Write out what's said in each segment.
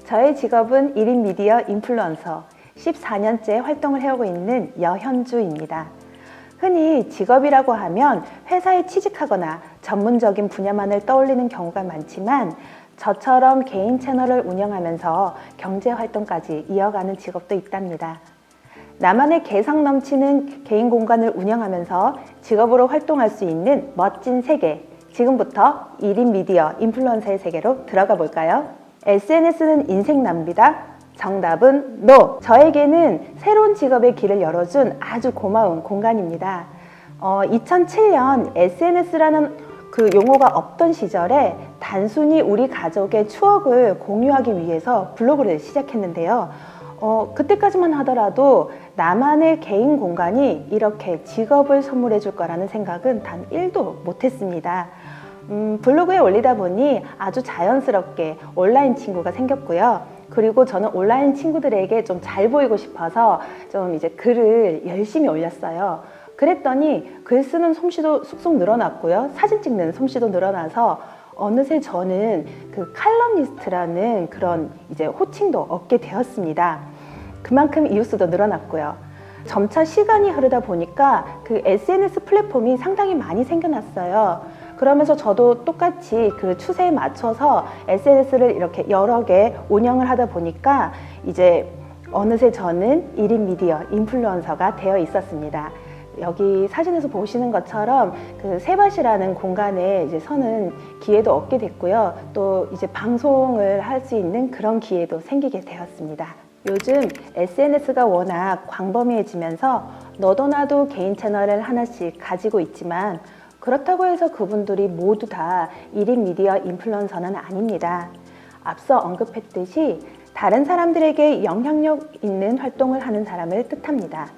저의 직업은 1인 미디어 인플루언서 14년째 활동을 해오고 있는 여현주입니다. 흔히 직업이라고 하면 회사에 취직하거나 전문적인 분야만을 떠올리는 경우가 많지만 저처럼 개인 채널을 운영하면서 경제활동까지 이어가는 직업도 있답니다. 나만의 개성 넘치는 개인 공간을 운영하면서 직업으로 활동할 수 있는 멋진 세계, 지금부터 1인 미디어 인플루언서의 세계로 들어가 볼까요? SNS는 인생 낭비다? 정답은 NO! 저에게는 새로운 직업의 길을 열어준 아주 고마운 공간입니다. 2007년 SNS라는 그 용어가 없던 시절에 단순히 우리 가족의 추억을 공유하기 위해서 블로그를 시작했는데요. 그때까지만 하더라도 나만의 개인 공간이 이렇게 직업을 선물해 줄 거라는 생각은 단 1도 못했습니다. 블로그에 올리다 보니 아주 자연스럽게 온라인 친구가 생겼고요. 그리고 저는 온라인 친구들에게 좀 잘 보이고 싶어서 좀 이제 글을 열심히 올렸어요. 그랬더니 글 쓰는 솜씨도 쑥쑥 늘어났고요. 사진 찍는 솜씨도 늘어나서 어느새 저는 그 칼럼니스트라는 그런 이제 호칭도 얻게 되었습니다. 그만큼 이웃수도 늘어났고요. 점차 시간이 흐르다 보니까 그 SNS 플랫폼이 상당히 많이 생겨났어요. 그러면서 저도 똑같이 그 추세에 맞춰서 SNS를 이렇게 여러 개 운영을 하다 보니까 이제 어느새 저는 1인 미디어 인플루언서가 되어 있었습니다. 여기 사진에서 보시는 것처럼 그 세밭이라는 공간에 이제 서는 기회도 얻게 됐고요. 또 이제 방송을 할 수 있는 그런 기회도 생기게 되었습니다. 요즘 SNS가 워낙 광범위해지면서 너도 나도 개인 채널을 하나씩 가지고 있지만 그렇다고 해서 그분들이 모두 다 1인 미디어 인플루언서는 아닙니다. 앞서 언급했듯이 다른 사람들에게 영향력 있는 활동을 하는 사람을 뜻합니다.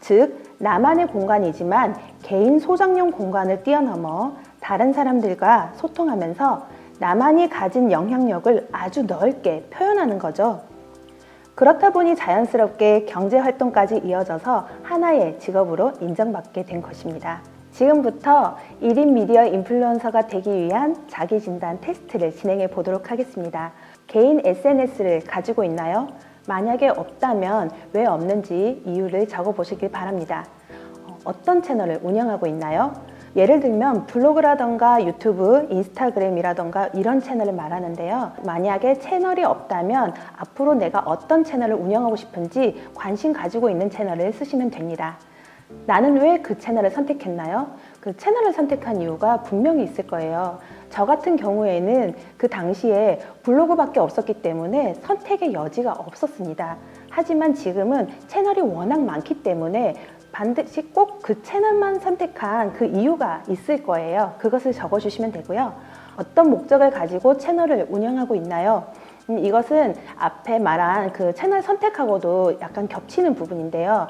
즉, 나만의 공간이지만 개인 소장용 공간을 뛰어넘어 다른 사람들과 소통하면서 나만이 가진 영향력을 아주 넓게 표현하는 거죠. 그렇다 보니 자연스럽게 경제활동까지 이어져서 하나의 직업으로 인정받게 된 것입니다. 지금부터 1인 미디어 인플루언서가 되기 위한 자기진단 테스트를 진행해 보도록 하겠습니다. 개인 SNS를 가지고 있나요? 만약에 없다면 왜 없는지 이유를 적어 보시길 바랍니다. 어떤 채널을 운영하고 있나요? 예를 들면 블로그라던가 유튜브, 인스타그램이라던가 이런 채널을 말하는데요. 만약에 채널이 없다면 앞으로 내가 어떤 채널을 운영하고 싶은지 관심 가지고 있는 채널을 쓰시면 됩니다. 나는 왜 그 채널을 선택했나요? 그 채널을 선택한 이유가 분명히 있을 거예요. 저 같은 경우에는 그 당시에 블로그밖에 없었기 때문에 선택의 여지가 없었습니다. 하지만 지금은 채널이 워낙 많기 때문에 반드시 꼭 그 채널만 선택한 그 이유가 있을 거예요. 그것을 적어주시면 되고요. 어떤 목적을 가지고 채널을 운영하고 있나요? 이것은 앞에 말한 그 채널 선택하고도 약간 겹치는 부분인데요.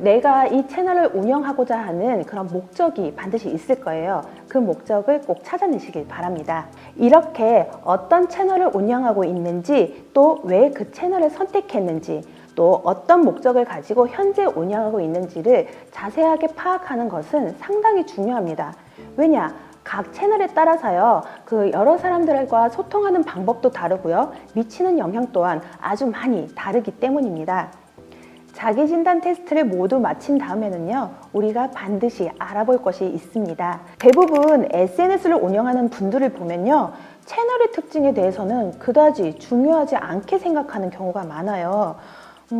내가 이 채널을 운영하고자 하는 그런 목적이 반드시 있을 거예요. 그 목적을 꼭 찾아내시길 바랍니다. 이렇게 어떤 채널을 운영하고 있는지, 또 왜 그 채널을 선택했는지, 또 어떤 목적을 가지고 현재 운영하고 있는지를 자세하게 파악하는 것은 상당히 중요합니다. 왜냐? 각 채널에 따라서요, 그 여러 사람들과 소통하는 방법도 다르고요, 미치는 영향 또한 아주 많이 다르기 때문입니다. 자기진단 테스트를 모두 마친 다음에는요, 우리가 반드시 알아볼 것이 있습니다. 대부분 SNS를 운영하는 분들을 보면요, 채널의 특징에 대해서는 그다지 중요하지 않게 생각하는 경우가 많아요.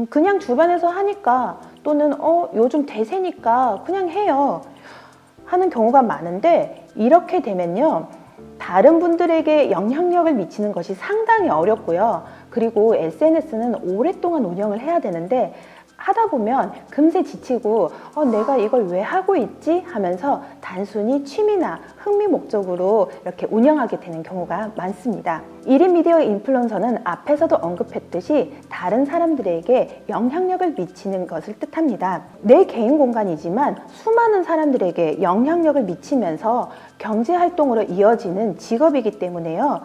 그냥 주변에서 하니까, 또는 요즘 대세니까 그냥 해요 하는 경우가 많은데, 이렇게 되면요, 다른 분들에게 영향력을 미치는 것이 상당히 어렵고요. 그리고 SNS는 오랫동안 운영을 해야 되는데 하다 보면 금세 지치고 내가 이걸 왜 하고 있지? 하면서 단순히 취미나 흥미 목적으로 이렇게 운영하게 되는 경우가 많습니다. 1인 미디어 인플루언서는 앞에서도 언급했듯이 다른 사람들에게 영향력을 미치는 것을 뜻합니다. 내 개인 공간이지만 수많은 사람들에게 영향력을 미치면서 경제활동으로 이어지는 직업이기 때문에요.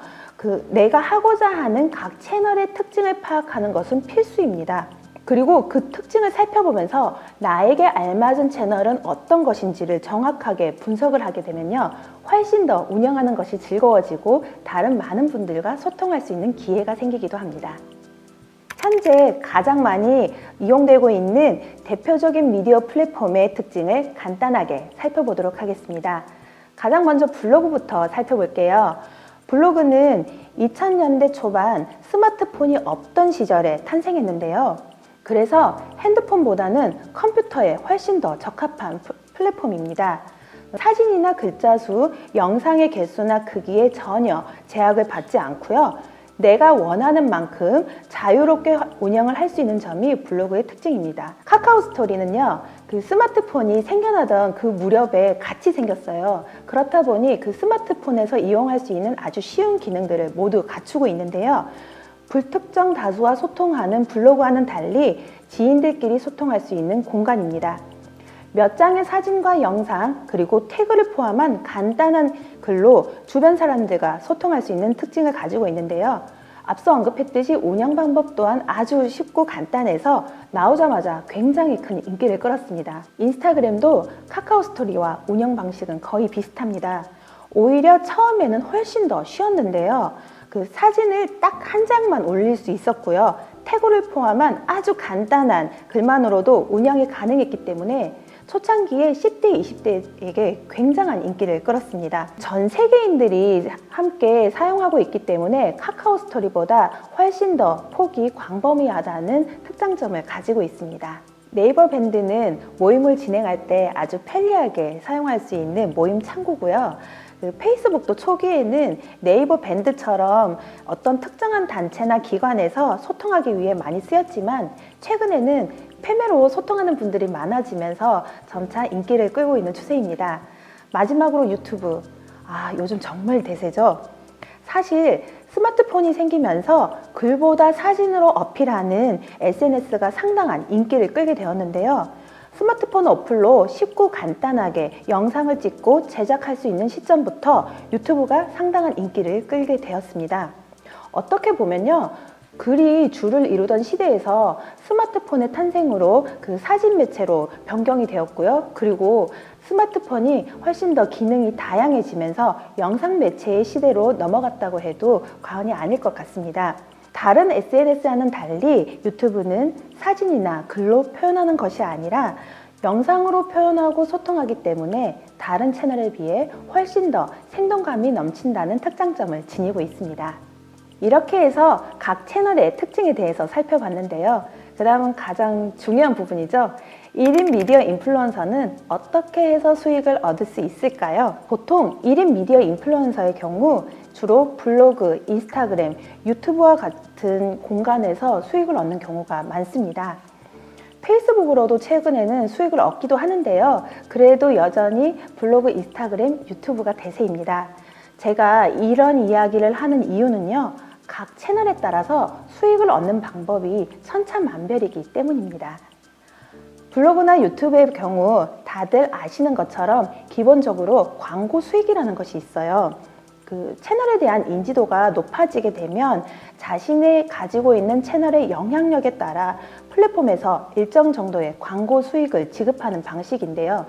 내가 하고자 하는 각 채널의 특징을 파악하는 것은 필수입니다. 그리고 그 특징을 살펴보면서 나에게 알맞은 채널은 어떤 것인지를 정확하게 분석을 하게 되면요, 훨씬 더 운영하는 것이 즐거워지고 다른 많은 분들과 소통할 수 있는 기회가 생기기도 합니다. 현재 가장 많이 이용되고 있는 대표적인 미디어 플랫폼의 특징을 간단하게 살펴보도록 하겠습니다. 가장 먼저 블로그부터 살펴볼게요. 블로그는 2000년대 초반 스마트폰이 없던 시절에 탄생했는데요. 그래서 핸드폰보다는 컴퓨터에 훨씬 더 적합한 플랫폼입니다. 사진이나 글자 수, 영상의 개수나 크기에 전혀 제약을 받지 않고요. 내가 원하는 만큼 자유롭게 운영을 할 수 있는 점이 블로그의 특징입니다. 카카오 스토리는요, 그 스마트폰이 생겨나던 그 무렵에 같이 생겼어요. 그렇다 보니 그 스마트폰에서 이용할 수 있는 아주 쉬운 기능들을 모두 갖추고 있는데요. 불특정 다수와 소통하는 블로그와는 달리 지인들끼리 소통할 수 있는 공간입니다. 몇 장의 사진과 영상, 그리고 태그를 포함한 간단한 글로 주변 사람들과 소통할 수 있는 특징을 가지고 있는데요. 앞서 언급했듯이 운영 방법 또한 아주 쉽고 간단해서 나오자마자 굉장히 큰 인기를 끌었습니다. 인스타그램도 카카오 스토리와 운영 방식은 거의 비슷합니다. 오히려 처음에는 훨씬 더 쉬웠는데요. 그 사진을 딱 한 장만 올릴 수 있었고요. 태그를 포함한 아주 간단한 글만으로도 운영이 가능했기 때문에 초창기에 10대, 20대에게 굉장한 인기를 끌었습니다. 전 세계인들이 함께 사용하고 있기 때문에 카카오 스토리보다 훨씬 더 폭이 광범위하다는 특장점을 가지고 있습니다. 네이버 밴드는 모임을 진행할 때 아주 편리하게 사용할 수 있는 모임 창구고요. 페이스북도 초기에는 네이버 밴드처럼 어떤 특정한 단체나 기관에서 소통하기 위해 많이 쓰였지만 최근에는 페메로 소통하는 분들이 많아지면서 점차 인기를 끌고 있는 추세입니다. 마지막으로 유튜브. 요즘 정말 대세죠. 사실 스마트폰이 생기면서 글보다 사진으로 어필하는 SNS가 상당한 인기를 끌게 되었는데요. 스마트폰 어플로 쉽고 간단하게 영상을 찍고 제작할 수 있는 시점부터 유튜브가 상당한 인기를 끌게 되었습니다. 어떻게 보면요, 글이 주를 이루던 시대에서 스마트폰의 탄생으로 그 사진 매체로 변경이 되었고요. 그리고 스마트폰이 훨씬 더 기능이 다양해지면서 영상 매체의 시대로 넘어갔다고 해도 과언이 아닐 것 같습니다. 다른 SNS와는 달리 유튜브는 사진이나 글로 표현하는 것이 아니라 영상으로 표현하고 소통하기 때문에 다른 채널에 비해 훨씬 더 생동감이 넘친다는 특장점을 지니고 있습니다. 이렇게 해서 각 채널의 특징에 대해서 살펴봤는데요. 그 다음은 가장 중요한 부분이죠. 1인 미디어 인플루언서는 어떻게 해서 수익을 얻을 수 있을까요? 보통 1인 미디어 인플루언서의 경우 주로 블로그, 인스타그램, 유튜브와 같은 공간에서 수익을 얻는 경우가 많습니다. 페이스북으로도 최근에는 수익을 얻기도 하는데요. 그래도 여전히 블로그, 인스타그램, 유튜브가 대세입니다. 제가 이런 이야기를 하는 이유는요, 각 채널에 따라서 수익을 얻는 방법이 천차만별이기 때문입니다. 블로그나 유튜브의 경우 다들 아시는 것처럼 기본적으로 광고 수익이라는 것이 있어요. 그 채널에 대한 인지도가 높아지게 되면 자신의 가지고 있는 채널의 영향력에 따라 플랫폼에서 일정 정도의 광고 수익을 지급하는 방식인데요.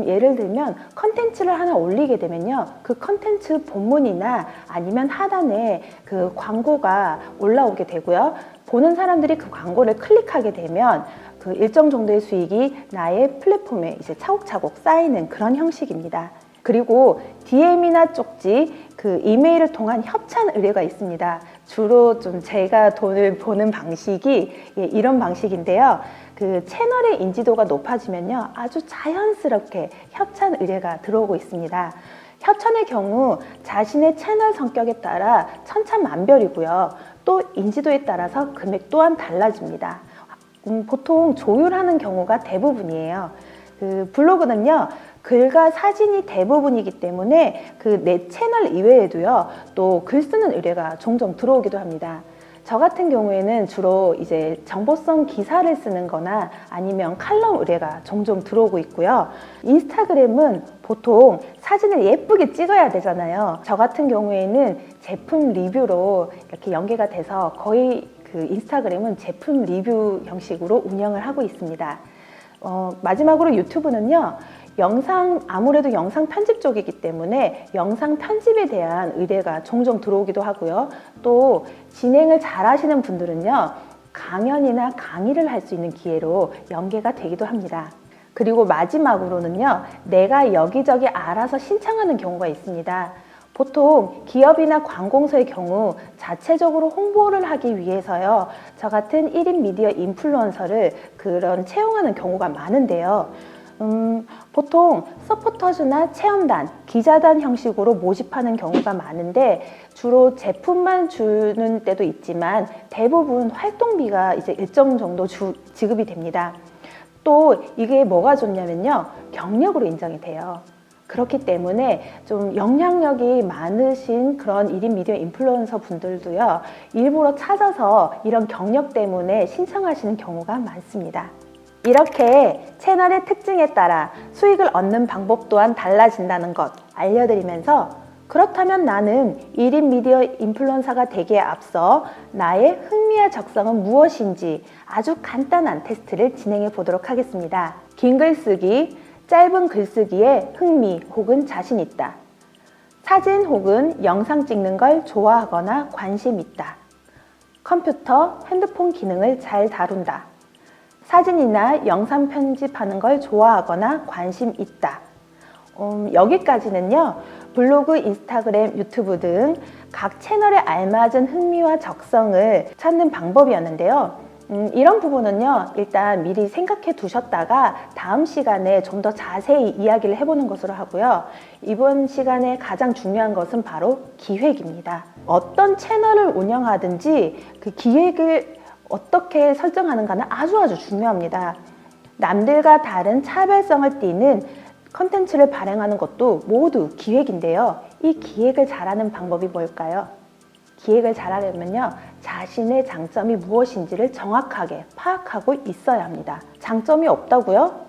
예를 들면 컨텐츠를 하나 올리게 되면요, 그 컨텐츠 본문이나 아니면 하단에 그 광고가 올라오게 되고요. 보는 사람들이 그 광고를 클릭하게 되면 그 일정 정도의 수익이 나의 플랫폼에 이제 차곡차곡 쌓이는 그런 형식입니다. 그리고 DM이나 쪽지, 그 이메일을 통한 협찬 의뢰가 있습니다. 주로 좀 제가 돈을 버는 방식이 이런 방식인데요. 그 채널의 인지도가 높아지면요, 아주 자연스럽게 협찬 의뢰가 들어오고 있습니다. 협찬의 경우 자신의 채널 성격에 따라 천차만별이고요. 또 인지도에 따라서 금액 또한 달라집니다. 보통 조율하는 경우가 대부분이에요. 그 블로그는요, 글과 사진이 대부분이기 때문에 그 내 채널 이외에도요, 또 글 쓰는 의뢰가 종종 들어오기도 합니다. 저 같은 경우에는 주로 이제 정보성 기사를 쓰는 거나 아니면 칼럼 의뢰가 종종 들어오고 있고요. 인스타그램은 보통 사진을 예쁘게 찍어야 되잖아요. 저 같은 경우에는 제품 리뷰로 이렇게 연계가 돼서 거의 그 인스타그램은 제품 리뷰 형식으로 운영을 하고 있습니다. 마지막으로 유튜브는요, 아무래도 영상 편집 쪽이기 때문에 영상 편집에 대한 의뢰가 종종 들어오기도 하고요. 또 진행을 잘 하시는 분들은요, 강연이나 강의를 할 수 있는 기회로 연계가 되기도 합니다. 그리고 마지막으로는요, 내가 여기저기 알아서 신청하는 경우가 있습니다. 보통 기업이나 관공서의 경우 자체적으로 홍보를 하기 위해서요, 저 같은 1인 미디어 인플루언서를 채용하는 경우가 많은데요. 보통 서포터즈나 체험단, 기자단 형식으로 모집하는 경우가 많은데 주로 제품만 주는 때도 있지만 대부분 활동비가 이제 일정 정도 지급이 됩니다. 또 이게 뭐가 좋냐면요, 경력으로 인정이 돼요. 그렇기 때문에 좀 영향력이 많으신 그런 1인 미디어 인플루언서 분들도요, 일부러 찾아서 이런 경력 때문에 신청하시는 경우가 많습니다. 이렇게 채널의 특징에 따라 수익을 얻는 방법 또한 달라진다는 것 알려드리면서, 그렇다면 나는 1인 미디어 인플루언서가 되기에 앞서 나의 흥미와 적성은 무엇인지 아주 간단한 테스트를 진행해 보도록 하겠습니다. 긴 글쓰기, 짧은 글쓰기에 흥미 혹은 자신 있다. 사진 혹은 영상 찍는 걸 좋아하거나 관심 있다. 컴퓨터, 핸드폰 기능을 잘 다룬다. 사진이나 영상 편집하는 걸 좋아하거나 관심 있다. 여기까지는요, 블로그, 인스타그램, 유튜브 등 각 채널에 알맞은 흥미와 적성을 찾는 방법이었는데요. 이런 부분은요, 일단 미리 생각해 두셨다가 다음 시간에 좀 더 자세히 이야기를 해보는 것으로 하고요. 이번 시간에 가장 중요한 것은 바로 기획입니다. 어떤 채널을 운영하든지 그 기획을 어떻게 설정하는가는 아주 중요합니다. 남들과 다른 차별성을 띠는 컨텐츠를 발행하는 것도 모두 기획인데요. 이 기획을 잘하는 방법이 뭘까요? 기획을 잘하려면요, 자신의 장점이 무엇인지를 정확하게 파악하고 있어야 합니다. 장점이 없다고요?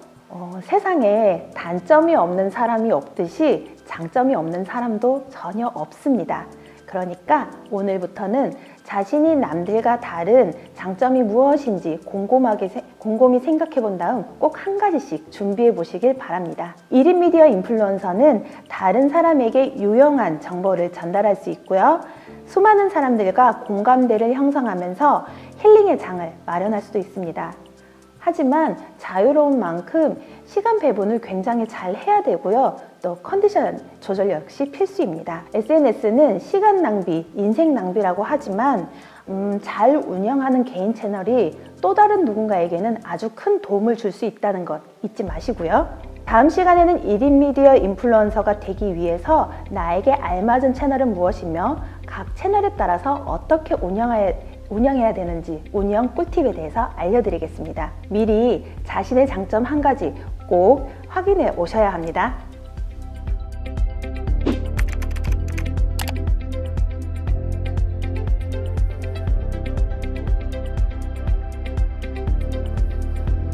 세상에 단점이 없는 사람이 없듯이 장점이 없는 사람도 전혀 없습니다. 그러니까 오늘부터는 자신이 남들과 다른 장점이 무엇인지 곰곰이 생각해 본 다음 꼭 한 가지씩 준비해 보시길 바랍니다. 1인 미디어 인플루언서는 다른 사람에게 유용한 정보를 전달할 수 있고요. 수많은 사람들과 공감대를 형성하면서 힐링의 장을 마련할 수도 있습니다. 하지만 자유로운 만큼 시간 배분을 굉장히 잘 해야 되고요. 또 컨디션 조절 역시 필수입니다. SNS는 시간 낭비, 인생 낭비라고 하지만 잘 운영하는 개인 채널이 또 다른 누군가에게는 아주 큰 도움을 줄 수 있다는 것 잊지 마시고요. 다음 시간에는 1인 미디어 인플루언서가 되기 위해서 나에게 알맞은 채널은 무엇이며 각 채널에 따라서 어떻게 운영해야 되는지 운영 꿀팁에 대해서 알려드리겠습니다. 미리 자신의 장점 한 가지 꼭 확인해 오셔야 합니다.